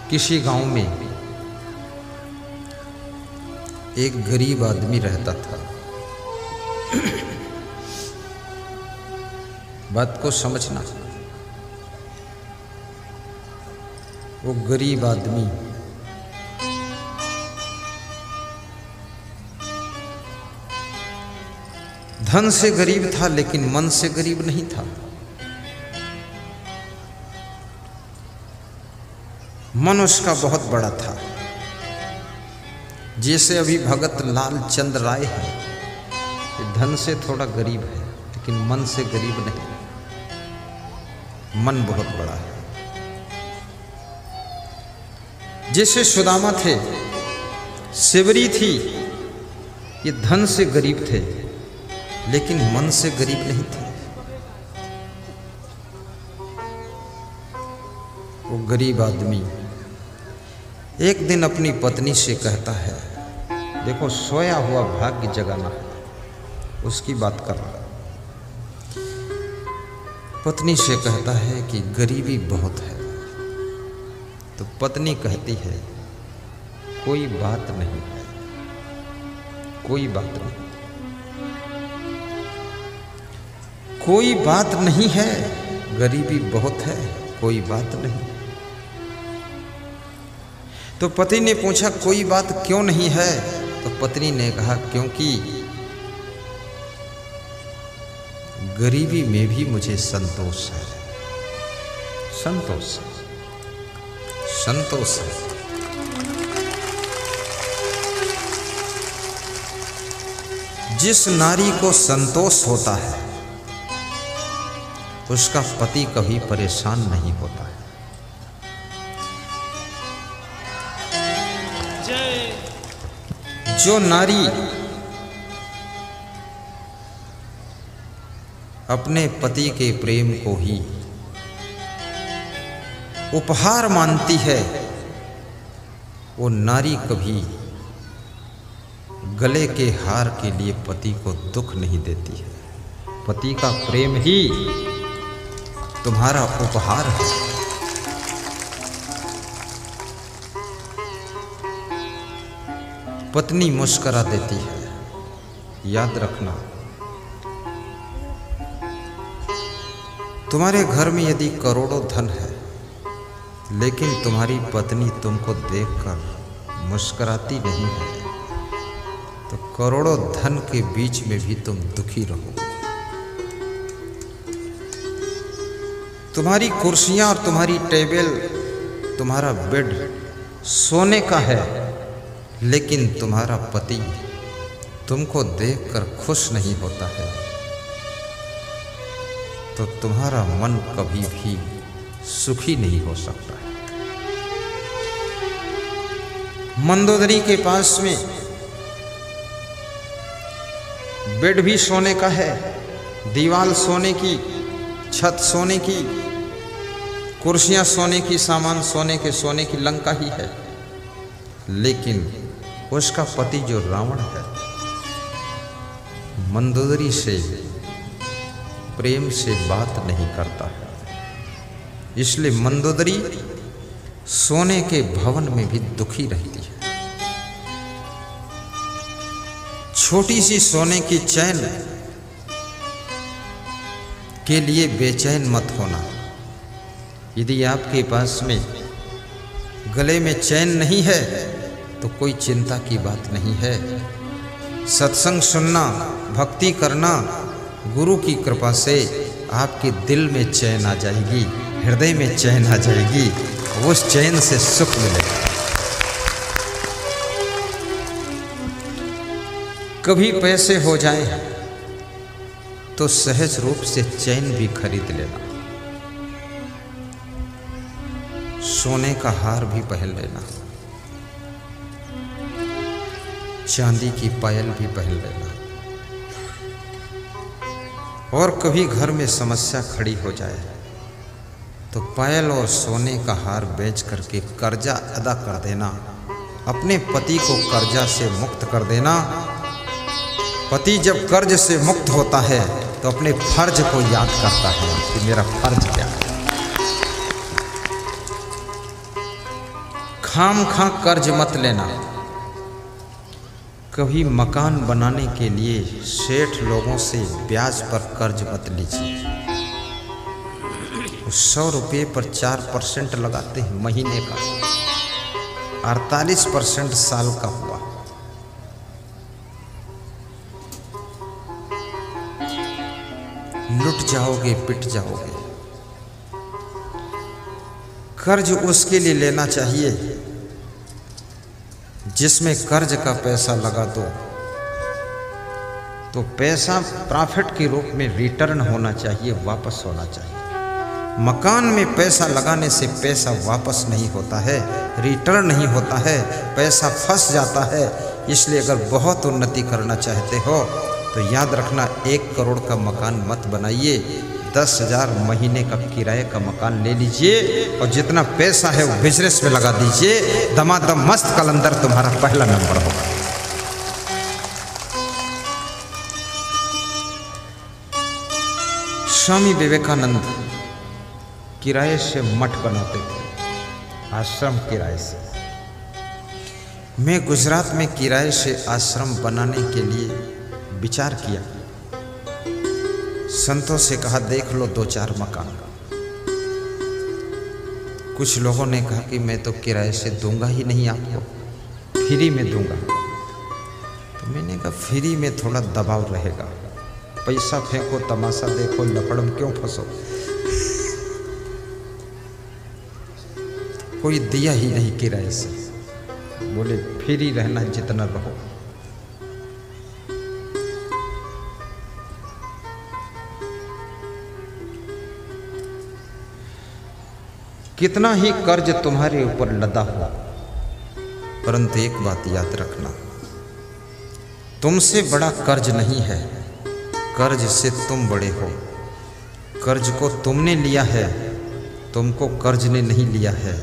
किसी गांव में एक गरीब आदमी रहता था। बात को समझना, वो गरीब आदमी धन से गरीब था, लेकिन मन से गरीब नहीं था। मन उसका बहुत बड़ा था। जैसे अभी भगत लालचंद राय है, धन से थोड़ा गरीब है, लेकिन मन से गरीब नहीं। मन बहुत बड़ा है। जैसे सुदामा थे, शिवरी थी, ये धन से गरीब थे, लेकिन मन से गरीब नहीं थे। वो गरीब आदमी एक दिन अपनी पत्नी से कहता है, देखो सोया हुआ भाग्य जगाना है, उसकी बात कर रहा। पत्नी से कहता है कि गरीबी बहुत है। तो पत्नी कहती है, कोई बात नहीं है, कोई बात नहीं, कोई बात नहीं है, गरीबी बहुत है, कोई बात नहीं। तो पति ने पूछा, कोई बात क्यों नहीं है? तो पत्नी ने कहा, क्योंकि गरीबी में भी मुझे संतोष है। संतोष है, संतोष है। जिस नारी को संतोष होता है, उसका पति कभी परेशान नहीं होता है। जो नारी अपने पति के प्रेम को ही उपहार मानती है, वो नारी कभी गले के हार के लिए पति को दुख नहीं देती है। पति का प्रेम ही तुम्हारा उपहार है। पत्नी मुस्करा देती है। याद रखना, तुम्हारे घर में यदि करोड़ों धन है, लेकिन तुम्हारी पत्नी तुमको देखकर मुस्कराती नहीं है, तो करोड़ों धन के बीच में भी तुम दुखी रहोगे। तुम्हारी कुर्सियां और तुम्हारी टेबल, तुम्हारा बेड सोने का है, लेकिन तुम्हारा पति तुमको देखकर खुश नहीं होता है, तो तुम्हारा मन कभी भी सुखी नहीं हो सकता है। मंदोदरी के पास में बेड भी सोने का है, दीवार सोने की, छत सोने की, कुर्सियां सोने की, सामान सोने की लंका ही है, लेकिन उसका पति जो रावण है, मंदोदरी से प्रेम से बात नहीं करता है। इसलिए मंदोदरी सोने के भवन में भी दुखी रहती है। छोटी सी सोने की चैन के लिए बेचैन मत होना। यदि आपके पास में गले में चैन नहीं है, तो कोई चिंता की बात नहीं है। सत्संग सुनना, भक्ति करना, गुरु की कृपा से आपके दिल में चैन आ जाएगी, हृदय में चैन आ जाएगी, उस चैन से सुख मिलेगा। कभी पैसे हो जाए तो सहज रूप से चैन भी खरीद लेना, सोने का हार भी पहन लेना, चांदी की पायल भी पहन लेना। और कभी घर में समस्या खड़ी हो जाए तो पायल और सोने का हार बेच करके कर्जा अदा कर देना, अपने पति को कर्जा से मुक्त कर देना। पति जब कर्ज से मुक्त होता है तो अपने फर्ज को याद करता है कि मेरा फर्ज क्या है। खामखा कर्ज मत लेना। कभी मकान बनाने के लिए सेठ लोगों से ब्याज पर कर्ज मत लीजिए। 100 रुपये पर 4% लगाते हैं महीने का, 48% साल का हुआ। लुट जाओगे, पिट जाओगे। कर्ज उसके लिए लेना चाहिए जिसमें कर्ज का पैसा लगा दो तो पैसा प्रॉफिट के रूप में रिटर्न होना चाहिए, वापस होना चाहिए। मकान में पैसा लगाने से पैसा वापस नहीं होता है, रिटर्न नहीं होता है, पैसा फंस जाता है। इसलिए अगर बहुत उन्नति करना चाहते हो तो याद रखना, 1 करोड़ का मकान मत बनाइए, 10,000 महीने का किराए का मकान ले लीजिए और जितना पैसा है वो बिजनेस में लगा दीजिए। दमादम मस्त कलंदर तुम्हारा पहला नंबर होगा। स्वामी विवेकानंद किराए से मठ बनाते थे, आश्रम किराए से। मैं गुजरात में किराए से आश्रम बनाने के लिए विचार किया। संतों से कहा देख लो 2-4 मकान। कुछ लोगों ने कहा कि मैं तो किराए से दूंगा ही नहीं, आपको फ्री में दूंगा। तो मैंने कहा फ्री में थोड़ा दबाव रहेगा, पैसा फेंको, तमाशा देखो, लफड़ में क्यों फंसो। कोई दिया ही नहीं किराए से, बोले फ्री रहना जितना रहो। कितना ही कर्ज तुम्हारे ऊपर लदा हो, परंतु एक बात याद रखना, तुमसे बड़ा कर्ज नहीं है, कर्ज से तुम बड़े हो। कर्ज को तुमने लिया है, तुमको कर्ज ने नहीं लिया है।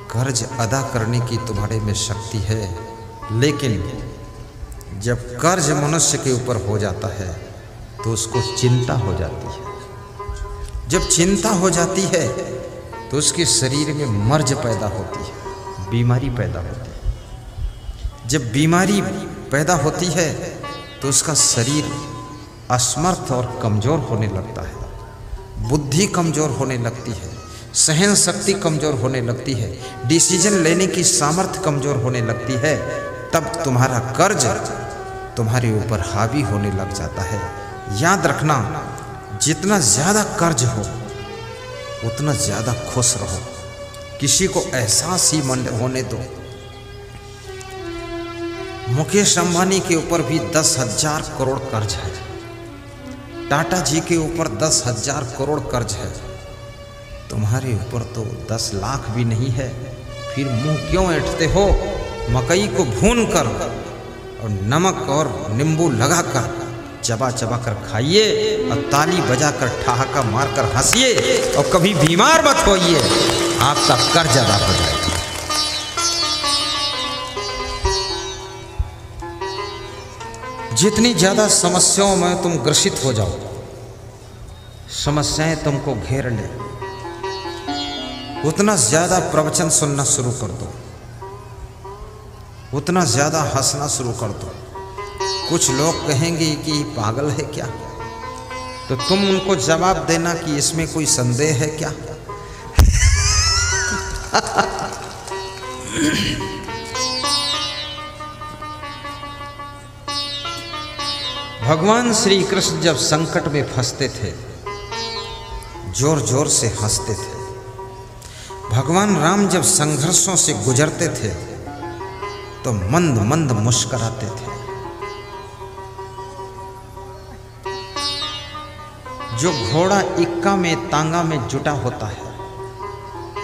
कर्ज अदा करने की तुम्हारे में शक्ति है, लेकिन जब कर्ज मनुष्य के ऊपर हो जाता है तो उसको चिंता हो जाती है। जब चिंता हो जाती है तो उसके शरीर में मर्ज पैदा होती है, बीमारी पैदा होती है। जब बीमारी पैदा होती है तो उसका शरीर असमर्थ और कमज़ोर होने लगता है, बुद्धि कमज़ोर होने लगती है, सहन शक्ति कमज़ोर होने लगती है, डिसीजन लेने की सामर्थ्य कमज़ोर होने लगती है। तब तुम्हारा कर्ज तुम्हारे ऊपर हावी होने लग जाता है। याद रखना, जितना ज़्यादा कर्ज हो उतना ज़्यादा खुश रहो। किसी को एहसास ही होने दो। मुकेश अंबानी के ऊपर भी 10,000 करोड़ कर्ज है, टाटा जी के ऊपर 10,000 करोड़ कर्ज है। तुम्हारे ऊपर तो 10 लाख भी नहीं है, फिर मुंह क्यों ऐंठते हो? मकई को भून कर और नमक और नींबू लगाकर चबा चबा कर खाइए और ताली बजाकर ठहाका मारकर हंसिए और कभी बीमार मत होइए, आपका कर्ज अदा हो जाएगा। जितनी ज्यादा समस्याओं में तुम ग्रसित हो जाओ, समस्याएं तुमको घेर ले, उतना ज्यादा प्रवचन सुनना शुरू कर दो, उतना ज्यादा हंसना शुरू कर दो। कुछ लोग कहेंगे कि पागल है क्या, तो तुम उनको जवाब देना कि इसमें कोई संदेह है क्या। भगवान श्री कृष्ण जब संकट में फंसते थे जोर जोर से हंसते थे। भगवान राम जब संघर्षों से गुजरते थे तो मंद मंद मुस्कुराते थे। जो घोड़ा इक्का में तांगा में जुटा होता है,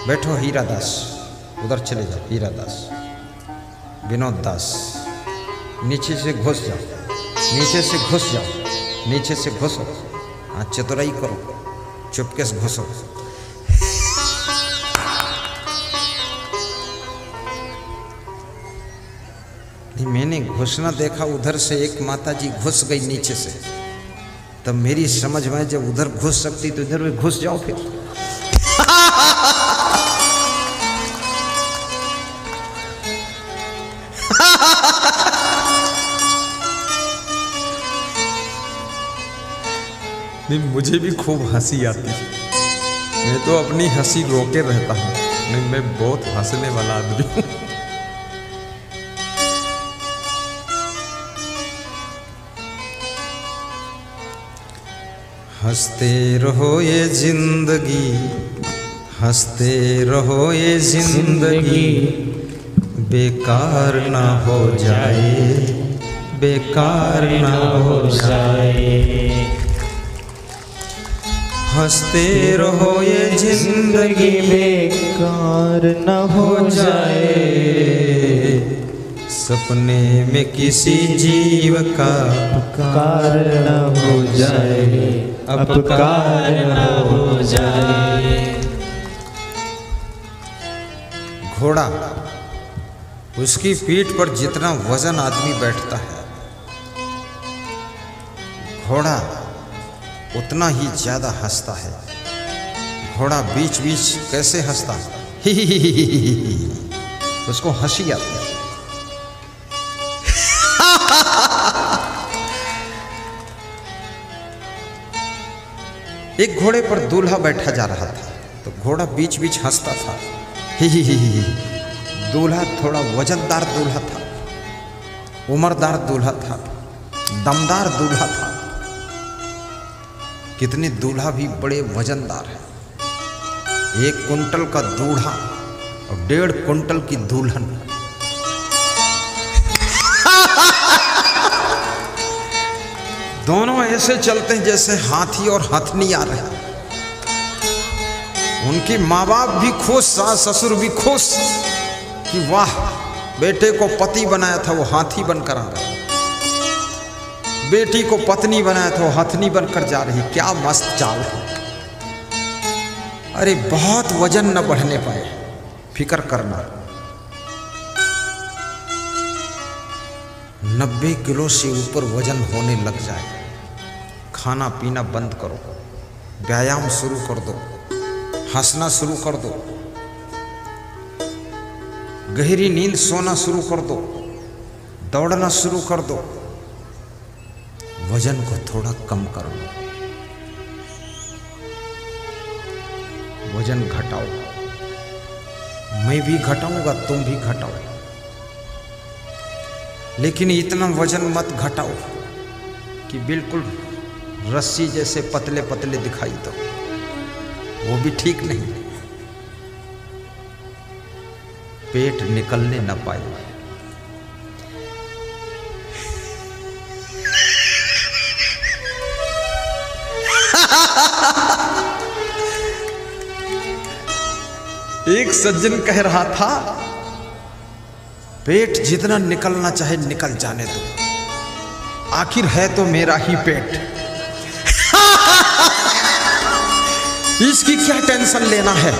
बैठो हीरा दास, उधर चले जाओ, हीरा दास, विनोद दास, नीचे से घुस जाओ, नीचे से घुस जाओ, नीचे से घुसो, हाँ चतुराई करो, चुपके से घुसो। मैंने घुसना देखा, उधर से एक माता जी घुस गई नीचे से, तब मेरी समझ में जब उधर घुस सकती तो इधर भी घुस जाओ फिर। नहीं, मुझे भी खूब हंसी आती है। मैं तो अपनी हंसी रोके रहता हूँ। नहीं, मैं बहुत हंसने वाला आदमी हूँ। हंसते रहो ये जिंदगी, हंसते रहो ये जिंदगी, बेकार ना हो जाए, बेकार ना हो जाए। हंसते रहो ये जिंदगी, बेकार न हो जाए। सपने में किसी जीव का अपकार न हो जाए, अपकार न हो जाए। घोड़ा, उसकी पीठ पर जितना वजन आदमी बैठता है, घोड़ा उतना ही ज्यादा हंसता है। घोड़ा बीच बीच कैसे हंसता है, ही ही ही ही ही ही। उसको हंसी आती है। एक घोड़े पर दूल्हा बैठा जा रहा था, तो घोड़ा बीच बीच हंसता था, ही ही ही ही। दूल्हा थोड़ा वजनदार दूल्हा था, उम्रदार दूल्हा था, दमदार दूल्हा था। कितने दूल्हा भी बड़े वजनदार हैं। 1 कुंटल का दूल्हा और 1.5 कुंटल की दुल्हन। दोनों ऐसे चलते हैं जैसे हाथी और हथनी आ रहे हैं। उनके माँ बाप भी खुश, सास ससुर भी खुश कि वाह, बेटे को पति बनाया था वो हाथी बनकर आ रहा है, बेटी को पत्नी बनाया था वो हथनी बनकर जा रही। क्या मस्त चाल है। अरे बहुत वजन न बढ़ने पाए, फिक्र करना। 90 किलो से ऊपर वजन होने लग जाए, खाना पीना बंद करो, व्यायाम शुरू कर दो, हंसना शुरू कर दो, गहरी नींद सोना शुरू कर दो, दौड़ना शुरू कर दो, वजन को थोड़ा कम कर लो, वजन घटाओ। मैं भी घटाऊंगा, तुम भी घटाओ, लेकिन इतना वजन मत घटाओ कि बिल्कुल रस्सी जैसे पतले पतले दिखाई दो, वो भी ठीक नहीं। पेट निकलने न पाए। एक सज्जन कह रहा था, पेट जितना निकलना चाहे निकल जाने दो, आखिर है तो मेरा ही पेट। इसकी क्या टेंशन लेना है।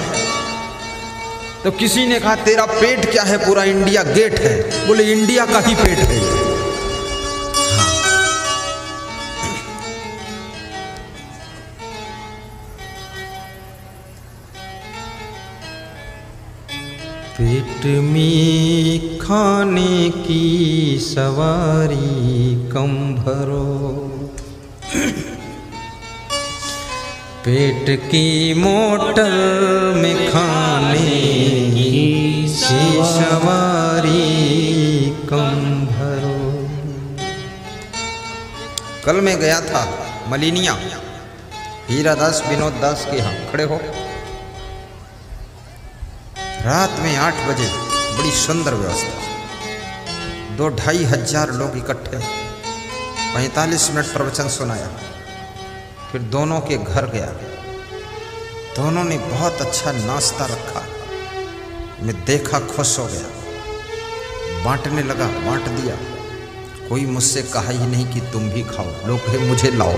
तो किसी ने कहा, तेरा पेट क्या है, पूरा इंडिया गेट है। बोले इंडिया का ही पेट है। पेट में खाने की सवारी कम भरो, पेट की मोटर में खाने की सवारी कम भरो। कल मैं गया था मलिनिया, हीरा दास विनोद दास के यहाँ। खड़े हो। रात में 8 बजे बड़ी सुंदर व्यवस्था, 2-2.5 हजार लोग इकट्ठे, 45 मिनट प्रवचन सुनाया। फिर दोनों के घर गया, दोनों ने बहुत अच्छा नाश्ता रखा। मैं देखा, खुश हो गया, बांटने लगा, बांट दिया। कोई मुझसे कहा ही नहीं कि तुम भी खाओ, लोग कहे मुझे लाओ।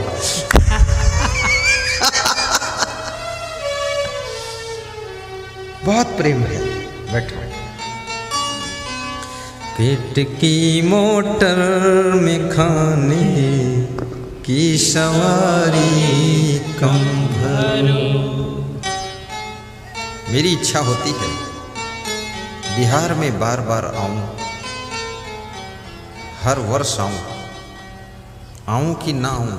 बहुत प्रेम है। बैठो। पेट की मोटर में खाने की सवारी कम भरो। मेरी इच्छा होती है बिहार में बार बार आऊं, हर वर्ष आऊं कि ना आऊं,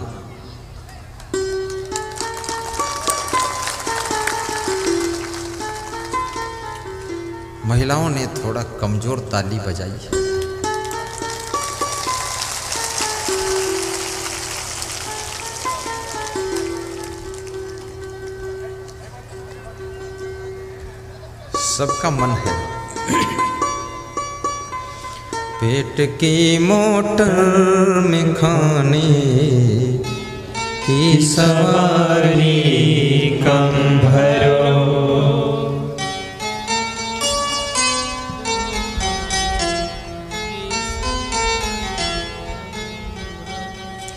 महिलाओं ने थोड़ा कमजोर ताली बजाई है। सबका मन है। पेट की मोटर में खाने की सवारी कम भरो।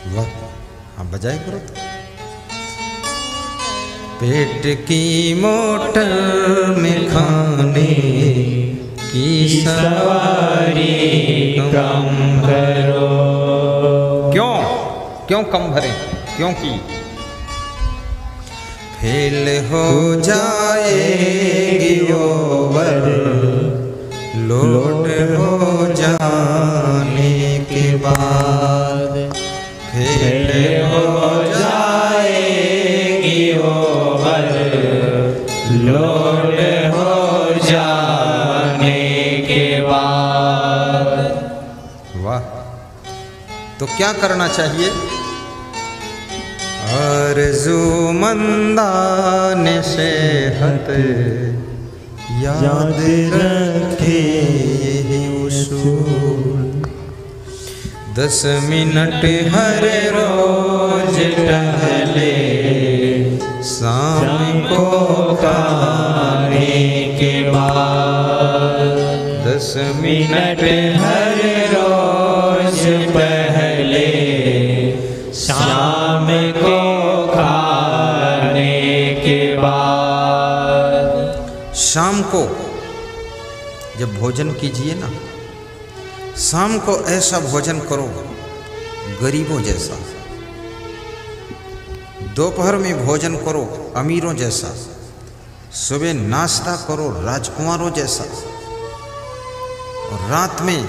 वाह, हाँ बजाए करो तो। पेट की मोटर में खाने की सवारी कम भरो। क्यों कम भरे? क्योंकि फेल हो जाएगी ओवर लोड हो जाने के बाद। फेल हो जाएगी ओवर लोड हो जाने के बाद। वाह, तो क्या करना चाहिए? आरज़ूमंदान सेहत याद रखे यही उसूल। 10 मिनट हर रोज टहले शाम को खाने के बाद। 10 मिनट हर रोज पहले शाम को खाने के बाद। शाम को जब भोजन कीजिए ना, शाम को ऐसा भोजन करो गरीबों जैसा। दोपहर में भोजन करो अमीरों जैसा। सुबह नाश्ता करो राजकुमारों जैसा। और रात में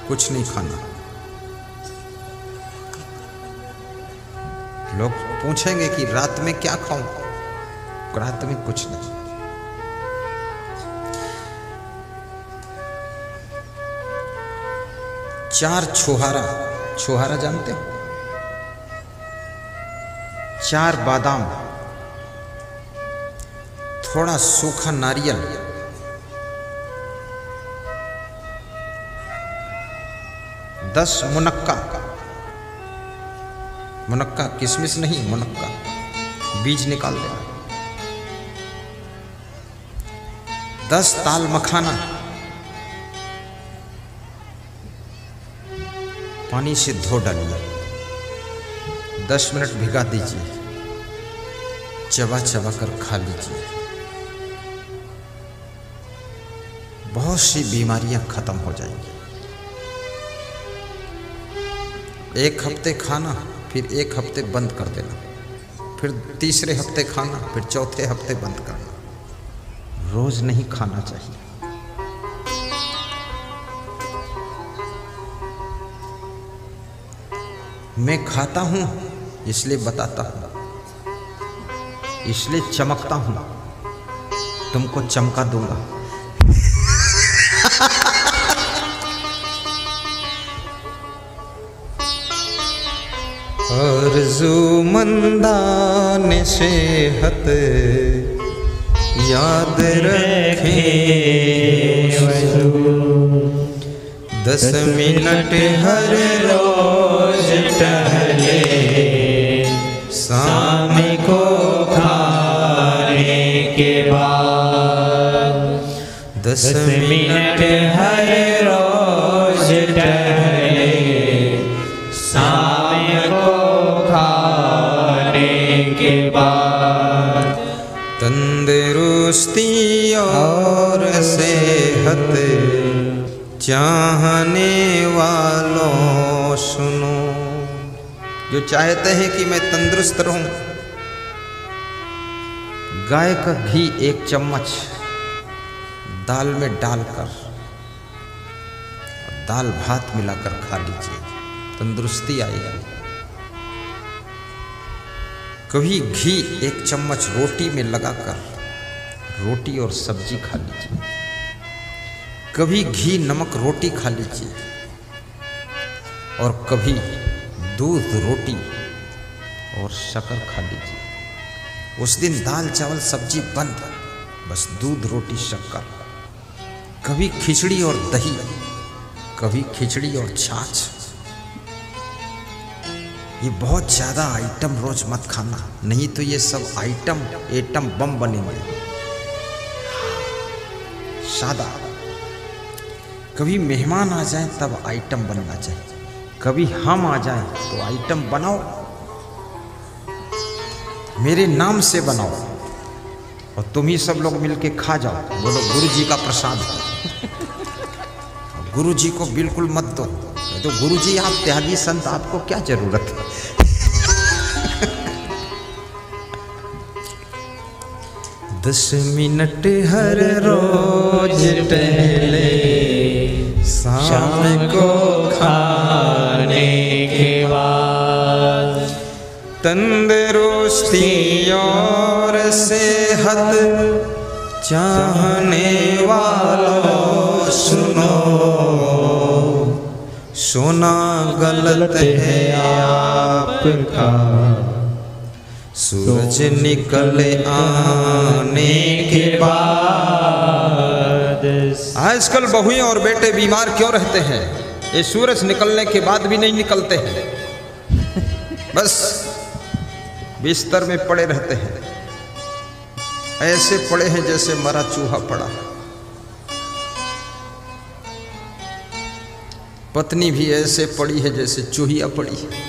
कुछ नहीं खाना। लोग पूछेंगे कि रात में क्या खाऊं? रात में कुछ नहीं। चार छुहारा जानते हो? 4 बादाम, थोड़ा सूखा नारियल, 10 मुनक्का किशमिश नहीं, मुनक्का बीज निकाल देना। 10 ताल मखाना पानी से धो डालिए। 10 मिनट भिगा दीजिए। चबा चबा कर खा लीजिए। बहुत सी बीमारियां खत्म हो जाएंगी। 1 हफ्ते खाना, फिर 1 हफ्ते बंद कर देना, फिर तीसरे हफ्ते खाना, फिर चौथे हफ्ते बंद करना। रोज नहीं खाना चाहिए। मैं खाता हूं इसलिए बताता हूं, इसलिए चमकता हूं, तुमको चमका दूंगा। आरज़ूमंदान सेहत याद रखे 10 मिनट हर रोज टहले शाम को खाने के बाद। 10 मिनट हर रोज टहले शाम को खाने के बाद। तंदुरुस्ती और सेहत चाहने वालों सुनो। जो चाहते हैं कि मैं तंदुरुस्त रहूं, गाय का घी 1 चम्मच दाल में डालकर दाल भात मिलाकर खा लीजिए, तंदुरुस्ती आएगी। कभी घी 1 चम्मच रोटी में लगाकर रोटी और सब्जी खा लीजिए, कभी घी नमक रोटी खा लीजिए, और कभी दूध रोटी और शक्कर खा लीजिए। उस दिन दाल चावल सब्जी बंद, बस दूध रोटी शक्कर। कभी खिचड़ी और दही, कभी खिचड़ी और छाछ। ये बहुत ज़्यादा आइटम रोज मत खाना, नहीं तो ये सब आइटम एटम बम बनेंगे। सादा। कभी मेहमान आ जाए तब आइटम बनना चाहिए, कभी हम आ जाएं तो आइटम बनाओ, मेरे नाम से बनाओ और तुम ही सब लोग मिलके खा जाओ। बोलो गुरु जी का प्रसाद है। गुरु जी को बिल्कुल मत दो, तो गुरु जी आप त्यागी संत, आपको क्या जरूरत है। 10 मिनट हर रोज टहले, शाम को खाने के बाद, तंदुरुस्ती और सेहत चाहने वालों सुनो, सोना गलत है आपका, सूरज निकल आने के बाद। आजकल बहुएं और बेटे बीमार क्यों रहते हैं? ये सूरज निकलने के बाद भी नहीं निकलते हैं, बस बिस्तर में पड़े रहते हैं, ऐसे पड़े हैं जैसे मरा चूहा पड़ा। पत्नी भी ऐसे पड़ी है जैसे चूहिया पड़ी है।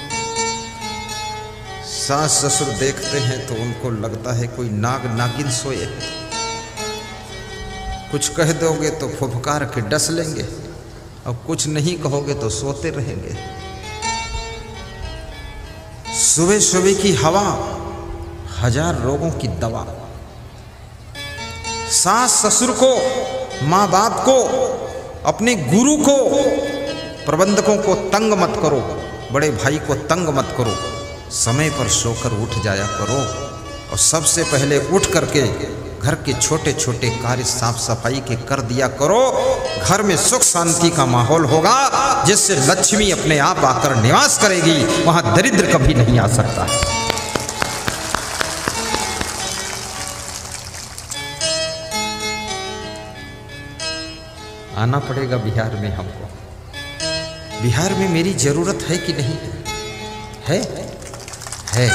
सास ससुर देखते हैं तो उनको लगता है कोई नाग नागिन सोए। कुछ कह दोगे तो फुफकार के डस लेंगे, और कुछ नहीं कहोगे तो सोते रहेंगे। सुबह सुबह की हवा 1000 रोगों की दवा। सास ससुर को, माँ बाप को, अपने गुरु को, प्रबंधकों को तंग मत करो, बड़े भाई को तंग मत करो। समय पर सोकर उठ जाया करो, और सबसे पहले उठ करके घर के छोटे छोटे कार्य साफ सफाई के कर दिया करो। घर में सुख शांति का माहौल होगा, जिससे लक्ष्मी अपने आप आकर निवास करेगी, वहां दरिद्र कभी नहीं आ सकता। आना पड़ेगा बिहार में हमको। बिहार में मेरी जरूरत है कि नहीं है? है।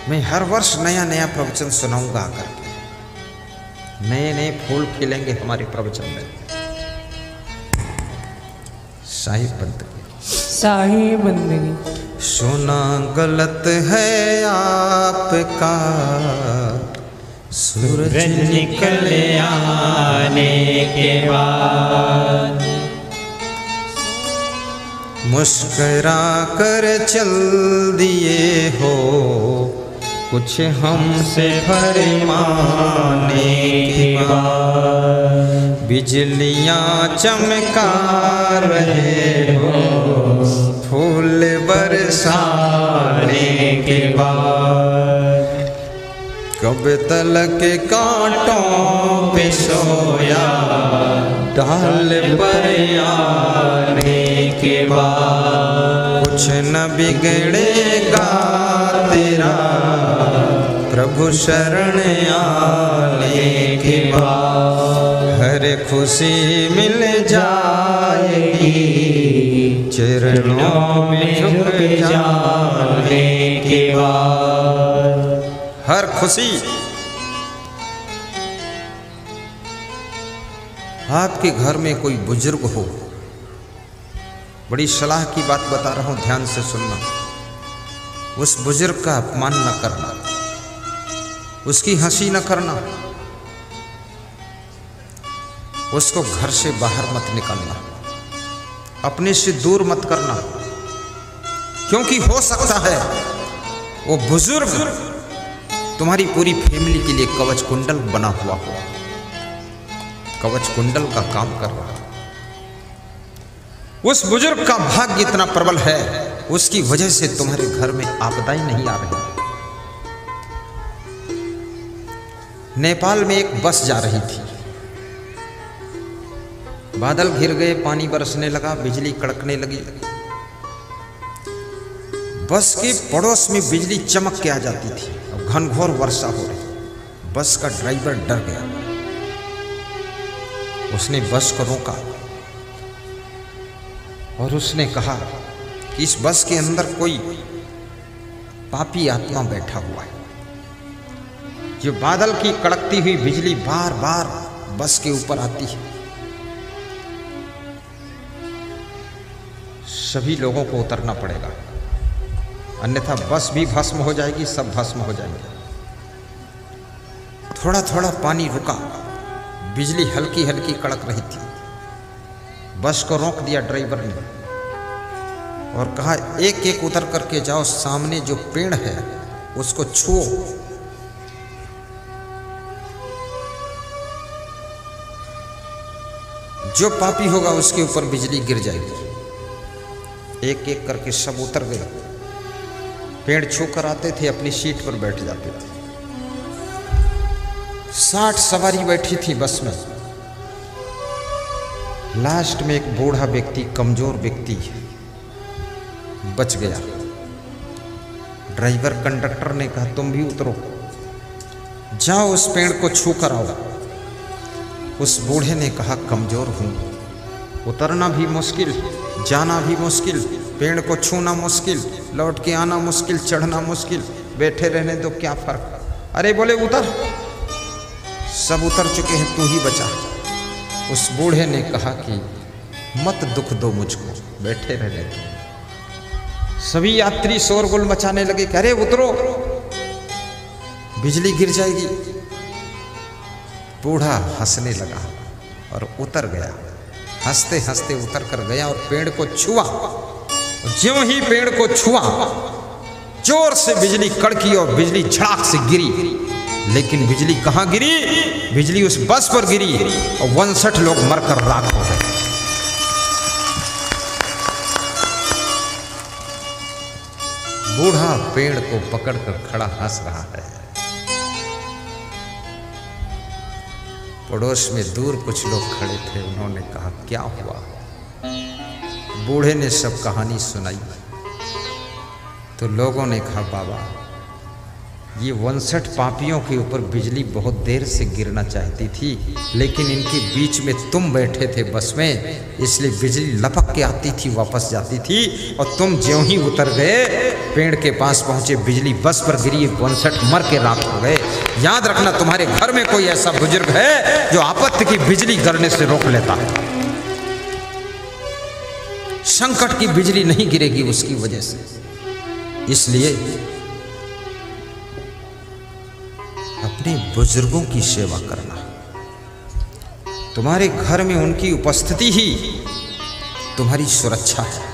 मैं हर वर्ष नया नया प्रवचन सुनाऊंगा आकर के। नए नए फूल खिलेंगे हमारे प्रवचन में। शाही बंदगी, शाही बंदगी। सोना गलत है आपका, सूरज निकल आने के बाद, मुस्करा कर चल दिए हो, कुछ हमसे फरमाने के बाद। बिजलियां चमका रहे हो, फूल बरसाने के बाद। कब तलक कांटों पे सोया, डाल पर आने के बाद। कुछ न बिगड़ेगा तेरा, प्रभु शरण आने के बाद। हर खुशी मिल जाएगी, चरणों में झुक जाने के बाद। हर खुशी। आपके घर में कोई बुजुर्ग हो, बड़ी सलाह की बात बता रहा हूं, ध्यान से सुनना। उस बुजुर्ग का अपमान न करना, उसकी हंसी न करना, उसको घर से बाहर मत निकालना, अपने से दूर मत करना, क्योंकि हो सकता है वो बुजुर्ग तुम्हारी पूरी फैमिली के लिए कवच कुंडल बना हुआ हो, कवच कुंडल का काम कर रहा है। उस बुजुर्ग का भाग्य इतना प्रबल है, उसकी वजह से तुम्हारे घर में आपदाएं नहीं आ रही। नेपाल में एक बस जा रही थी। बादल घिर गए, पानी बरसने लगा, बिजली कड़कने लगी। बस के पड़ोस में बिजली चमक के आ जाती थी। अब घनघोर वर्षा हो रही। बस का ड्राइवर डर गया। उसने बस को रोका और उसने कहा कि इस बस के अंदर कोई पापी आत्मा बैठा हुआ है। जो बादल की कड़कती हुई बिजली बार बार बस के ऊपर आती है। सभी लोगों को उतरना पड़ेगा, अन्यथा बस भी भस्म हो जाएगी, सब भस्म हो जाएंगे। थोड़ा थोड़ा पानी रुका, बिजली हल्की हल्की कड़क रही थी। बस को रोक दिया ड्राइवर ने और कहा, एक एक उतर करके जाओ, सामने जो पेड़ है उसको छुओ। जो पापी होगा उसके ऊपर बिजली गिर जाएगी। एक एक करके सब उतर गए। पेड़ छू कर आते थे, अपनी सीट पर बैठ जाते थे। 60 सवारी बैठी थी बस में। लास्ट में एक बूढ़ा व्यक्ति, कमजोर व्यक्ति बच गया। ड्राइवर कंडक्टर ने कहा, तुम भी उतरो, जाओ उस पेड़ को छू कर आओ। उस बूढ़े ने कहा, कमजोर हूं, उतरना भी मुश्किल, जाना भी मुश्किल, पेड़ को छूना मुश्किल, लौट के आना मुश्किल, चढ़ना मुश्किल, बैठे रहने दो, क्या फर्क। अरे बोले उतर। सब उतर चुके हैं, तू ही बचा। उस बूढ़े ने कहा कि मत दुख दो मुझको, बैठे रहने दो। सभी यात्री शोरगुल मचाने लगे कि अरे उतरो, बिजली गिर जाएगी। बूढ़ा हंसने लगा और उतर गया। हंसते हंसते उतर कर गया और पेड़ को छुआ। ज्यों ही पेड़ को छुआ, जोर से बिजली कड़की और बिजली झड़ाक से गिरी। लेकिन बिजली कहां गिरी? बिजली उस बस पर गिरी और 59 लोग मरकर राख हो गए। बूढ़ा पेड़ को पकड़कर खड़ा हंस रहा है। पड़ोस में दूर कुछ लोग खड़े थे, उन्होंने कहा, क्या हुआ? बूढ़े ने सब कहानी सुनाई। तो लोगों ने कहा, बाबा, ये 59 पापियों के ऊपर बिजली बहुत देर से गिरना चाहती थी, लेकिन इनके बीच में तुम बैठे थे बस में, इसलिए बिजली लपक के आती थी, वापस जाती थी, और तुम ज्यों ही उतर गए, पेड़ के पास पहुंचे, बिजली बस पर गिरी, 59 मर के राख हो गए। याद रखना, तुम्हारे घर में कोई ऐसा बुजुर्ग है जो आपत्ति की बिजली गिरने से रोक लेता है। संकट की बिजली नहीं गिरेगी उसकी वजह से। इसलिए अपने बुजुर्गों की सेवा करना। तुम्हारे घर में उनकी उपस्थिति ही तुम्हारी सुरक्षा है।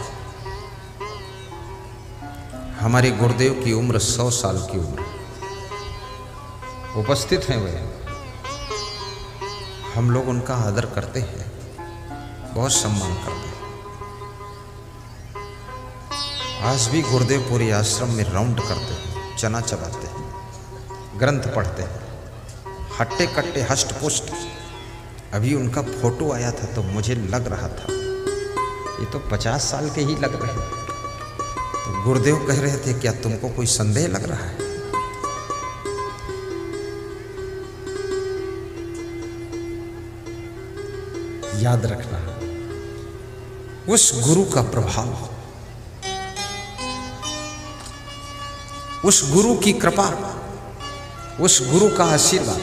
हमारे गुरुदेव की उम्र 100 साल की उम्र, उपस्थित हैं वे। हम लोग उनका आदर करते हैं, बहुत सम्मान करते हैं। आज भी गुरुदेव पूरे आश्रम में राउंड करते हैं, चना चबाते हैं, ग्रंथ पढ़ते हैं, हट्टे कट्टे हष्ट पुष्ट। अभी उनका फोटो आया था तो मुझे लग रहा था ये तो 50 साल के ही लग रहे थे। तो गुरुदेव कह रहे थे, क्या तुमको कोई संदेह लग रहा है? याद रखना, उस गुरु का प्रभाव, उस गुरु की कृपा, उस गुरु का आशीर्वाद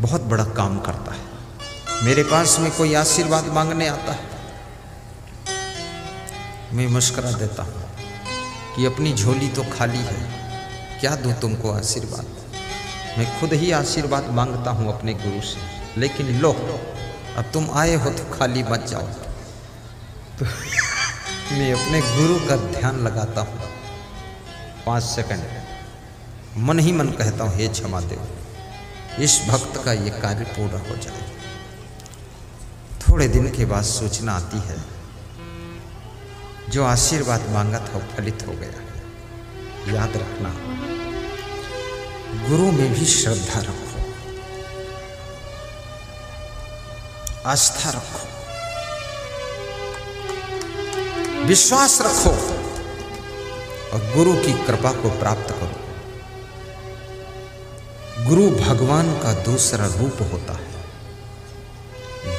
बहुत बड़ा काम करता है। मेरे पास में कोई आशीर्वाद मांगने आता है, मैं मुस्कुरा देता हूँ कि अपनी झोली तो खाली है, क्या दूँ तुमको आशीर्वाद। मैं खुद ही आशीर्वाद मांगता हूँ अपने गुरु से, लेकिन लो, अब तुम आए हो तो खाली मत जाओ। तो मैं अपने गुरु का ध्यान लगाता हूँ 5 सेकंड, मन ही मन कहता हूँ, हे क्षमा देव, इस भक्त का ये कार्य पूरा हो जाए। थोड़े दिन के बाद सूचना आती है, जो आशीर्वाद मांगा था वो फलित हो गया। याद रखना, गुरु में भी श्रद्धा रखो। आस्था रखो, विश्वास रखो और गुरु की कृपा को प्राप्त करो। गुरु भगवान का दूसरा रूप होता है,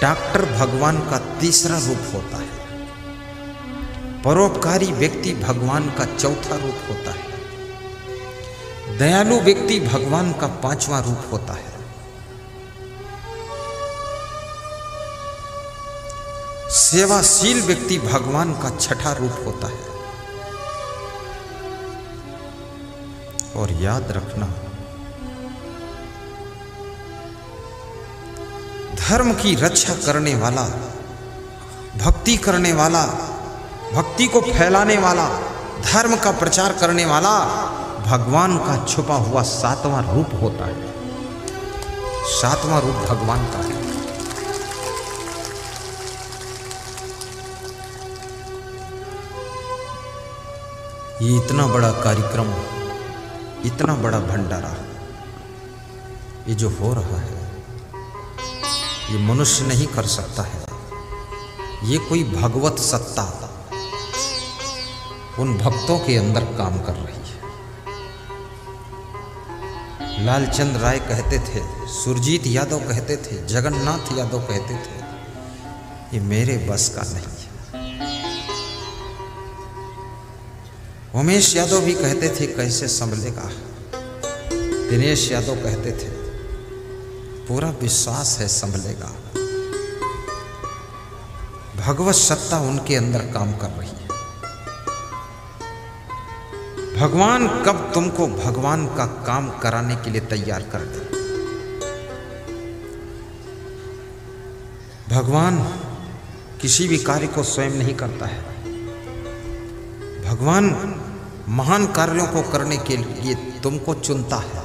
डॉक्टर भगवान का तीसरा रूप होता है, परोपकारी व्यक्ति भगवान का चौथा रूप होता है, दयालु व्यक्ति भगवान का पांचवा रूप होता है, सेवाशील व्यक्ति भगवान का छठा रूप होता है। और याद रखना, धर्म की रक्षा करने वाला, भक्ति करने वाला, भक्ति को फैलाने वाला, धर्म का प्रचार करने वाला भगवान का छुपा हुआ सातवां रूप होता है। सातवां रूप भगवान का है। ये इतना बड़ा कार्यक्रम, इतना बड़ा भंडारा, ये जो हो रहा है, ये मनुष्य नहीं कर सकता है। ये कोई भगवत सत्ता उन भक्तों के अंदर काम कर रही है। लालचंद राय कहते थे, सुरजीत यादव कहते थे, जगन्नाथ यादव कहते थे, ये मेरे बस का नहीं है। उमेश यादव भी कहते थे, कैसे संभलेगा। दिनेश यादव कहते थे, पूरा विश्वास है संभलेगा। भगवत सत्ता उनके अंदर काम कर रही है। भगवान कब तुमको भगवान का काम कराने के लिए तैयार कर दे। भगवान किसी भी कार्य को स्वयं नहीं करता है। भगवान महान कार्यों को करने के लिए तुमको चुनता है,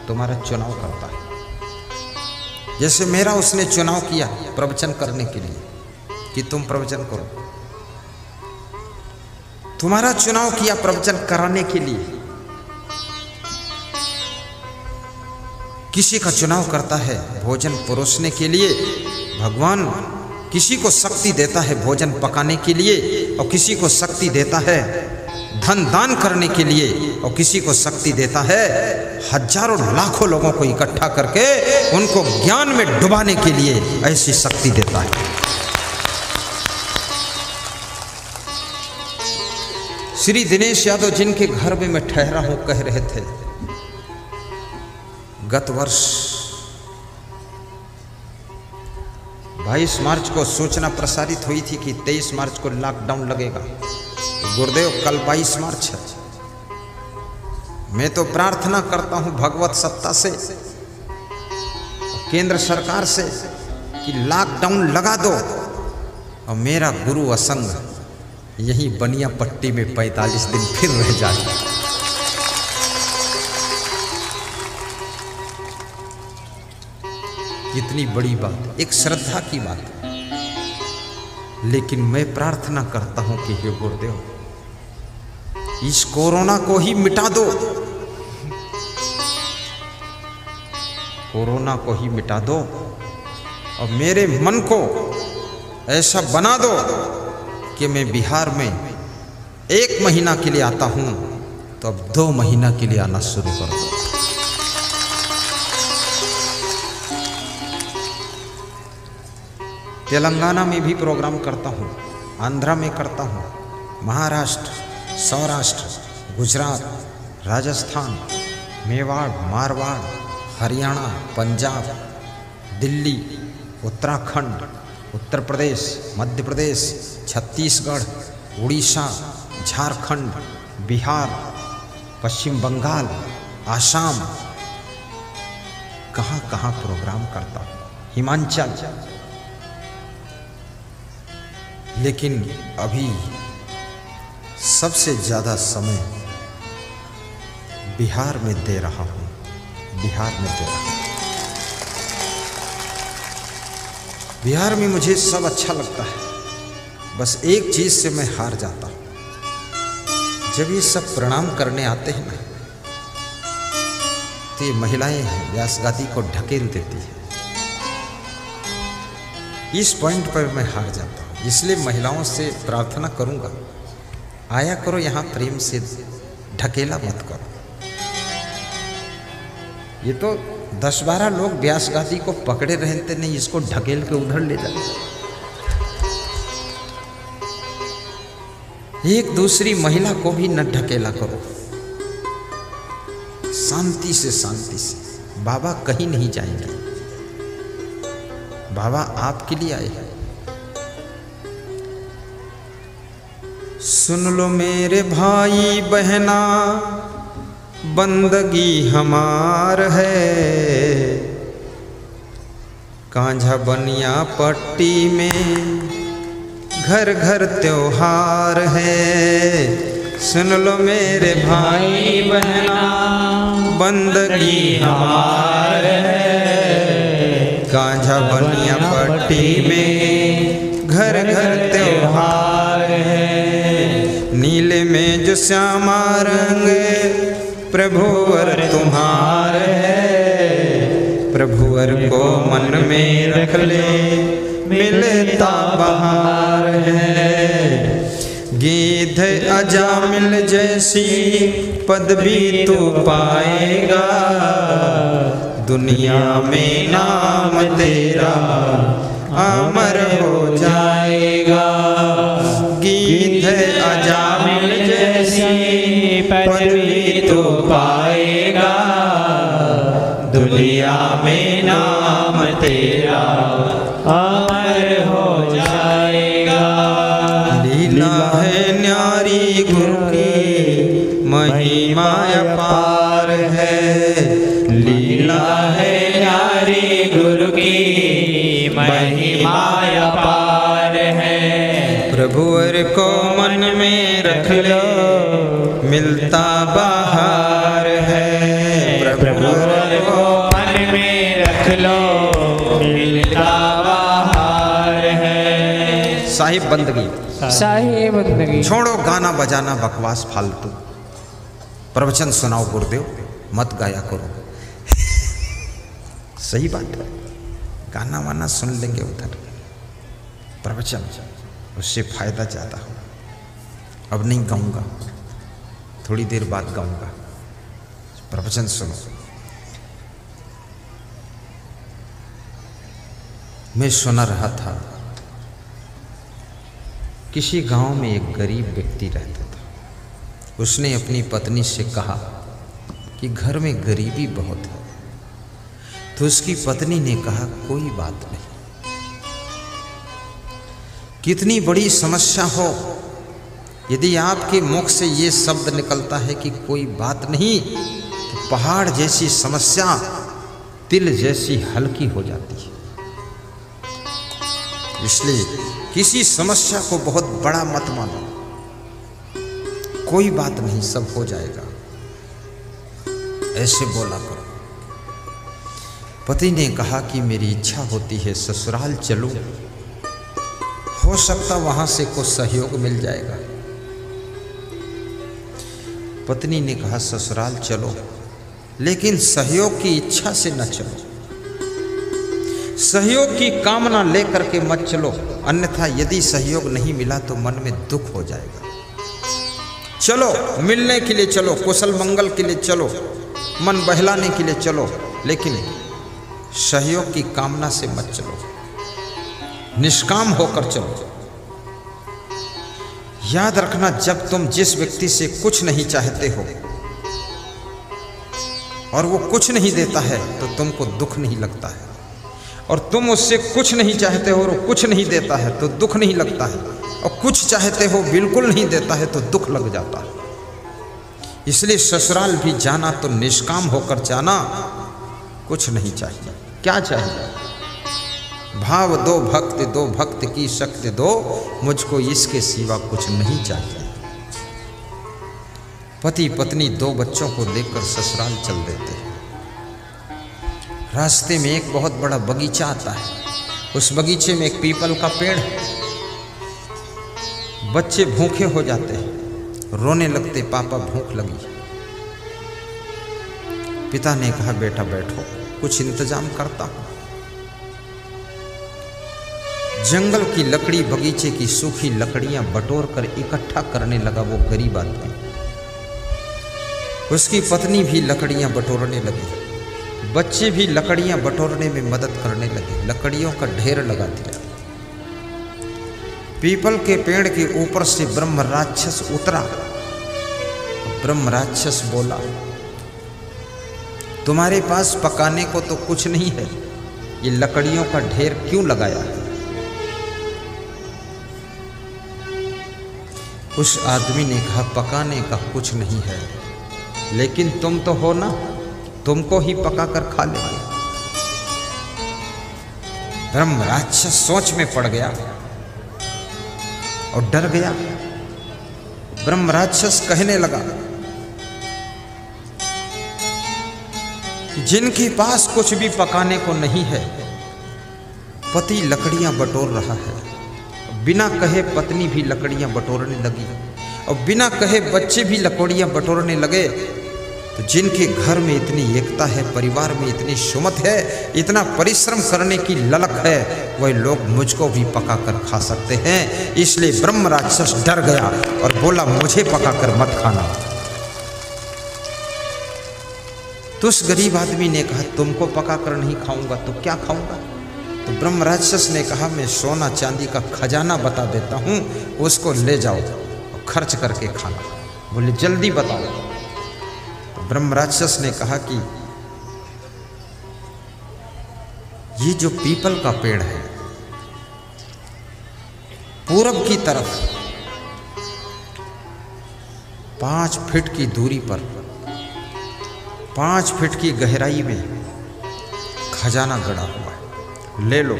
तुम्हारा चुनाव करता है। जैसे मेरा उसने चुनाव किया प्रवचन करने के लिए कि तुम प्रवचन करो, तुम्हारा चुनाव किया प्रवचन कराने के लिए। किसी का चुनाव करता है भोजन परोसने के लिए, भगवान किसी को शक्ति देता है भोजन पकाने के लिए, और किसी को शक्ति देता है धन दान करने के लिए, और किसी को शक्ति देता है हजारों लाखों लोगों को इकट्ठा करके उनको ज्ञान में डुबाने के लिए, ऐसी शक्ति देता है। श्री दिनेश यादव जिनके घर में मैं ठहरा हूं कह रहे थे, गत वर्ष 22 मार्च को सूचना प्रसारित हुई थी कि 23 मार्च को लॉकडाउन लगेगा। गुरुदेव कल 22 मार्च है। मैं तो प्रार्थना करता हूं भगवत सत्ता से, केंद्र सरकार से कि लॉकडाउन लगा दो और मेरा गुरु असंग यहीं बनिया पट्टी में 45 दिन फिर रह जाए। इतनी बड़ी बात, एक श्रद्धा की बात, लेकिन मैं प्रार्थना करता हूं कि हे गुरुदेव इस कोरोना को ही मिटा दो, कोरोना को ही मिटा दो और मेरे मन को ऐसा बना दो कि मैं बिहार में 1 महीना के लिए आता हूं तो अब 2 महीना के लिए आना शुरू कर दो। तेलंगाना में भी प्रोग्राम करता हूं, आंध्रा में करता हूं, महाराष्ट्र, सौराष्ट्र, गुजरात, राजस्थान, मेवाड़, मारवाड़, हरियाणा, पंजाब, दिल्ली, उत्तराखंड, उत्तर प्रदेश, मध्य प्रदेश, छत्तीसगढ़, उड़ीसा, झारखंड, बिहार, पश्चिम बंगाल, आसाम, कहाँ कहाँ प्रोग्राम करता हूँ, हिमाचल। लेकिन अभी सबसे ज़्यादा समय बिहार में दे रहा हूँ, बिहार में दे रहा हूँ। बिहार में मुझे सब अच्छा लगता है, बस एक चीज़ से मैं हार जाता हूँ। जब ये सब प्रणाम करने आते हैं ना, तो ये महिलाएं व्यासगादी को ढकेल देती है। इस पॉइंट पर मैं हार जाता हूँ। इसलिए महिलाओं से प्रार्थना करूँगा, आया करो यहाँ प्रेम से, ढकेला मत करो। ये तो 10-12 लोग व्यास गादी को पकड़े रहते नहीं, इसको ढकेल के उधर ले जाते। एक दूसरी महिला को भी न ढकेला करो, शांति से शांति से। बाबा कहीं नहीं जाएंगे, बाबा आपके लिए आए हैं। सुन लो मेरे भाई बहना, बंदगी हमार है, कांझा बनिया पट्टी में घर घर त्योहार है। सुन लो मेरे भाई बहना, बंदगी हमार है, कांझा बनिया पट्टी में घर घर त्योहार है। नीले में जो श्यामा रंग प्रभुवर तुम्हार है, प्रभुवर को मन में रख ले, मिलता बहार है। गीध अजामिल जैसी पदवी तू पाएगा, दुनिया में नाम तेरा अमर हो जाएगा। गीध अजामिल जैसी पदवी तू पाएगा, दुनिया में नाम तेरा अमर हो जाएगा। लीला है न्यारी गुरु की, महिमा अपार है। लीला है न्यारी गुरु की, महिमा अपार है। प्रभुवर को मन में रख लो, मिलता बहार है। प्रभुवर को मन में रख लो, मिलता बहार है। साहिब बंदगी, साहिब बंदगी। छोड़ो गाना बजाना बकवास फालतू, प्रवचन सुनाओ गुरुदेव, मत गाया करो। सही बात है, गाना वाना सुन लेंगे उधर, प्रवचन उससे फायदा ज़्यादा हो। अब नहीं गाऊंगा, थोड़ी देर बाद गाऊंगा, प्रवचन सुनो। मैं सुना रहा था, किसी गांव में एक गरीब व्यक्ति रहता था। उसने अपनी पत्नी से कहा कि घर में गरीबी बहुत है। तो उसकी पत्नी ने कहा कोई बात नहीं, कितनी बड़ी समस्या हो, यदि आपके मुख से ये शब्द निकलता है कि कोई बात नहीं, तो पहाड़ जैसी समस्या तिल जैसी हल्की हो जाती है। इसलिए किसी समस्या को बहुत बड़ा मत मानो, कोई बात नहीं, सब हो जाएगा, ऐसे बोला करो। पति ने कहा कि मेरी इच्छा होती है ससुराल चलूं, हो सकता वहां से कुछ सहयोग मिल जाएगा। पत्नी ने कहा ससुराल चलो, लेकिन सहयोग की इच्छा से न चलो, सहयोग की कामना लेकर के मत चलो, अन्यथा यदि सहयोग नहीं मिला तो मन में दुख हो जाएगा। चलो मिलने के लिए चलो, कुशल मंगल के लिए चलो, मन बहलाने के लिए चलो, लेकिन सहयोग की कामना से मत चलो, निष्काम होकर चलो। याद रखना, जब तुम जिस व्यक्ति से कुछ नहीं चाहते हो और वो कुछ नहीं देता है तो तुमको दुख नहीं लगता है, और तुम उससे कुछ नहीं चाहते हो और वो कुछ नहीं देता है तो दुख नहीं लगता है, और कुछ चाहते हो बिल्कुल नहीं देता है तो दुख लग जाता है। इसलिए ससुराल भी जाना तो निष्काम होकर जाना, कुछ नहीं चाहिए। क्या चाहिए? भाव दो भक्ति दो, भक्त की शक्ति दो, मुझको इसके सिवा कुछ नहीं चाहिए। पति पत्नी 2 बच्चों को लेकर ससुराल चल देते हैं। रास्ते में एक बहुत बड़ा बगीचा आता है, उस बगीचे में एक पीपल का पेड़ है। बच्चे भूखे हो जाते हैं, रोने लगते, पापा भूख लगी। पिता ने कहा बेटा बैठो, कुछ इंतजाम करता हूं। जंगल की लकड़ी, बगीचे की सूखी लकड़ियां बटोर कर इकट्ठा करने लगा वो गरीब आदमी। उसकी पत्नी भी लकड़ियां बटोरने लगी, बच्चे भी लकड़ियां बटोरने में मदद करने लगे। लकड़ियों का ढेर लगा दिया। पीपल के पेड़ के ऊपर से ब्रह्म राक्षस उतरा। ब्रह्म राक्षस बोला, तुम्हारे पास पकाने को तो कुछ नहीं है, ये लकड़ियों का ढेर क्यों लगाया है? उस आदमी ने कहा, पकाने का कुछ नहीं है, लेकिन तुम तो हो ना, तुमको ही पका कर खा लेंगे। ब्रह्म राक्षस सोच में पड़ गया और डर गया। ब्रह्म राक्षस कहने लगा, जिनके पास कुछ भी पकाने को नहीं है, पति लकड़ियां बटोर रहा है, बिना कहे पत्नी भी लकड़ियां बटोरने लगी और बिना कहे बच्चे भी लकड़ियां बटोरने लगे। तो जिनके घर में इतनी एकता है, परिवार में इतनी सुमत है, इतना परिश्रम करने की ललक है, वह लोग मुझको भी पका कर खा सकते हैं। इसलिए ब्रह्म राक्षस डर गया और बोला, मुझे पका कर मत खाना। तो उस गरीब आदमी ने कहा, तुमको पका कर नहीं खाऊंगा तो क्या खाऊंगा? तो ब्रह्म राक्षस ने कहा, मैं सोना चांदी का खजाना बता देता हूं, उसको ले जाओ और खर्च करके खाना। बोले, जल्दी बताओ। तो ब्रह्म राक्षस ने कहा कि ये जो पीपल का पेड़ है, पूरब की तरफ 5 फीट की दूरी पर 5 फीट की गहराई में खजाना गड़ा हुआ है, ले लो।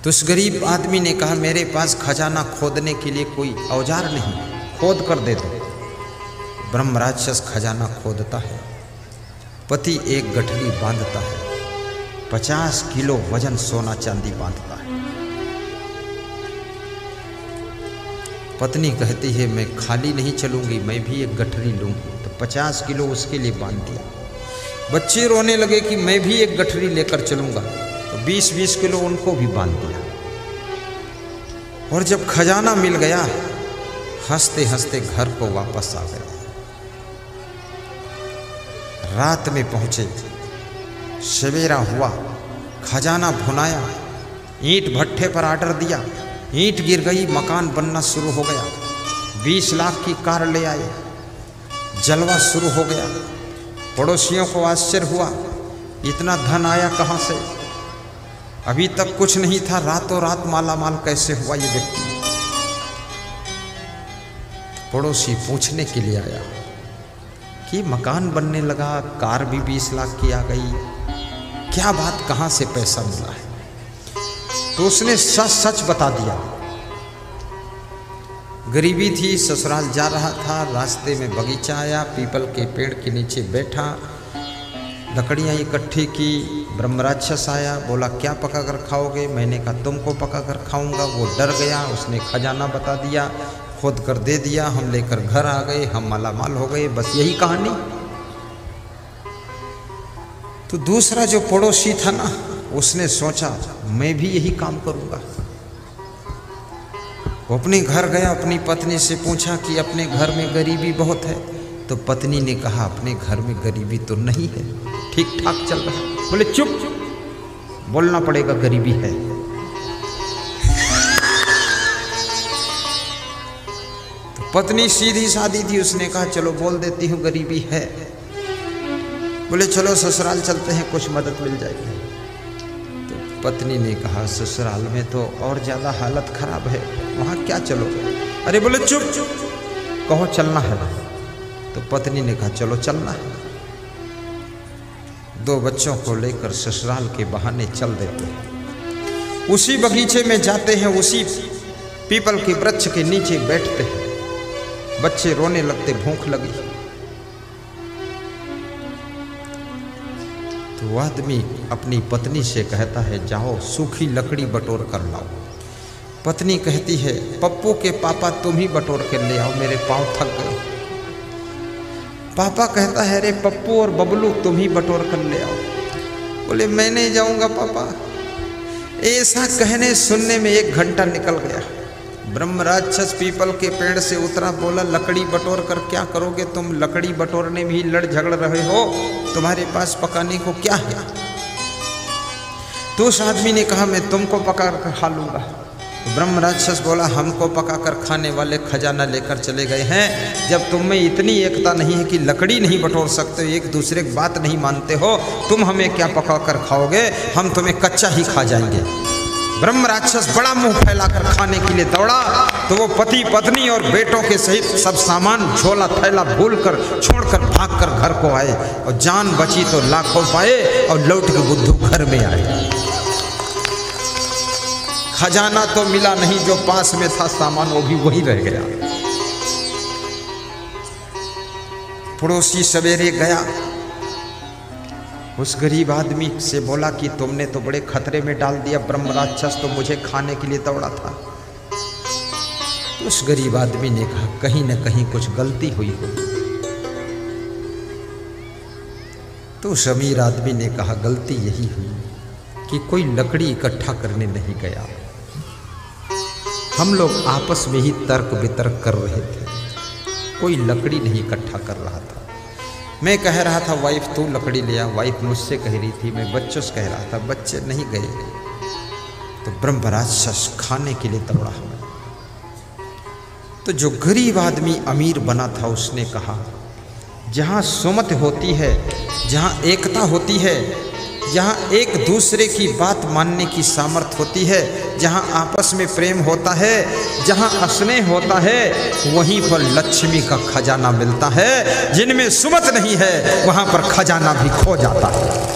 तो उस गरीब आदमी ने कहा, मेरे पास खजाना खोदने के लिए कोई औजार नहीं, खोद कर दे दो। ब्रह्म राक्षस खजाना खोदता है, पति एक गठरी बांधता है, 50 किलो वजन सोना चांदी बांधता है। पत्नी कहती है, मैं खाली नहीं चलूंगी, मैं भी एक गठरी लूंगी। तो 50 किलो उसके लिए बांध दिया। बच्चे रोने लगे कि मैं भी एक गठरी लेकर चलूंगा, तो 20-20 किलो उनको भी बांध दिया। और जब खजाना मिल गया, हंसते हंसते घर को वापस आ गए। रात में पहुंचे, सवेरा हुआ, खजाना भुनाया, ईंट भट्ठे पर आर्डर दिया, ईंट गिर गई, मकान बनना शुरू हो गया। 20 लाख की कार ले आए, जलवा शुरू हो गया। पड़ोसियों को आश्चर्य हुआ, इतना धन आया कहाँ से? अभी तक कुछ नहीं था, रातों रात माला माल कैसे हुआ ये व्यक्ति? पड़ोसी पूछने के लिए आया कि मकान बनने लगा, कार भी 20 लाख की आ गई, क्या बात, कहाँ से पैसा मिला है? तो उसने सच सच बता दिया। गरीबी थी, ससुराल जा रहा था, रास्ते में बगीचा आया, पीपल के पेड़ के नीचे बैठा, लकड़ियाँ इकट्ठी की। ब्रह्म राक्षस आया, बोला, क्या पका कर खाओगे? मैंने कहा, तुमको पका कर खाऊंगा। वो डर गया, उसने खजाना बता दिया, खोद कर दे दिया, हम लेकर घर आ गए, हम मालामाल हो गए। बस यही कहानी। तो दूसरा जो पड़ोसी था ना, उसने सोचा, मैं भी यही काम करूंगा। वो अपने घर गया, अपनी पत्नी से पूछा कि अपने घर में गरीबी बहुत है? तो पत्नी ने कहा, अपने घर में गरीबी तो नहीं है, ठीक ठाक चल रहा है। बोले, चुप, बोलना पड़ेगा, गरीबी है। तो पत्नी सीधी सादी थी, उसने कहा, चलो बोल देती हूँ गरीबी है। बोले, चलो ससुराल चलते हैं, कुछ मदद मिल जाएगी। तो पत्नी ने कहा, ससुराल में तो और ज्यादा हालत खराब है, वहां क्या चलोगे? अरे बोले, चुप, कहो चलना है। तो पत्नी ने कहा, चलो चलना है। 2 बच्चों को लेकर ससुराल के बहाने चल देते हैं। उसी बगीचे में जाते हैं, उसी पीपल के वृक्ष के नीचे बैठते हैं। बच्चे रोने लगते, भूख लगी। तो वह आदमी अपनी पत्नी से कहता है, जाओ सूखी लकड़ी बटोर कर लाओ। पत्नी कहती है, पप्पू के पापा तुम ही बटोर कर ले आओ, मेरे पाँव थक गए। पापा कहता है, अरे पप्पू और बबलू तुम ही बटोर कर ले आओ। बोले, मैं नहीं जाऊंगा पापा, ऐसा कहने सुनने में 1 घंटा निकल गया। ब्रह्म राक्षस पीपल के पेड़ से उतरा, बोला लकड़ी बटोर कर क्या करोगे तुम? लकड़ी बटोरने भी लड़ झगड़ रहे हो, तुम्हारे पास पकाने को क्या है? तो उस आदमी ने कहा मैं तुमको पका कर खा लूँगा। ब्रह्म राक्षस बोला हमको पकाकर खाने वाले खजाना लेकर चले गए हैं। जब तुम में इतनी एकता नहीं है कि लकड़ी नहीं बटोर सकते, एक दूसरे की बात नहीं मानते हो, तुम हमें क्या पकाकर खाओगे? हम तुम्हें कच्चा ही खा जाएंगे। ब्रह्म राक्षस बड़ा मुंह फैलाकर खाने के लिए दौड़ा तो वो पति पत्नी और बेटों के सहित सब सामान झोला थैला भूलकर छोड़कर भागकर घर को आए, और जान बची तो लाखों पाए और लौट के बुद्धू घर में आए। खजाना तो मिला नहीं, जो पास में था सामान वो भी वही रह गया। पड़ोसी सवेरे गया, उस गरीब आदमी से बोला कि तुमने तो बड़े खतरे में डाल दिया, ब्रह्म राक्षस तो मुझे खाने के लिए दौड़ा था। तो उस गरीब आदमी ने कहा कहीं न कहीं कुछ गलती हुई होगी। तो उस अमीर आदमी ने कहा गलती यही हुई कि कोई लकड़ी इकट्ठा करने नहीं गया, हम लोग आपस में ही तर्क वितर्क कर रहे थे, कोई लकड़ी नहीं इकट्ठा कर रहा था। मैं कह रहा था वाइफ तू लकड़ी ले आ, वाइफ मुझसे कह रही थी, मैं बच्चों से कह रहा था, बच्चे नहीं गए। तो ब्रह्म राक्षस खाने के लिए दौड़ा। तो जो गरीब आदमी अमीर बना था उसने कहा जहाँ सुमत होती है, जहाँ एकता होती है, जहाँ एक दूसरे की बात मानने की सामर्थ्य होती है, जहाँ आपस में प्रेम होता है, जहाँ स्नेह होता है, वहीं पर लक्ष्मी का खजाना मिलता है। जिनमें सुमत नहीं है वहाँ पर खजाना भी खो जाता है।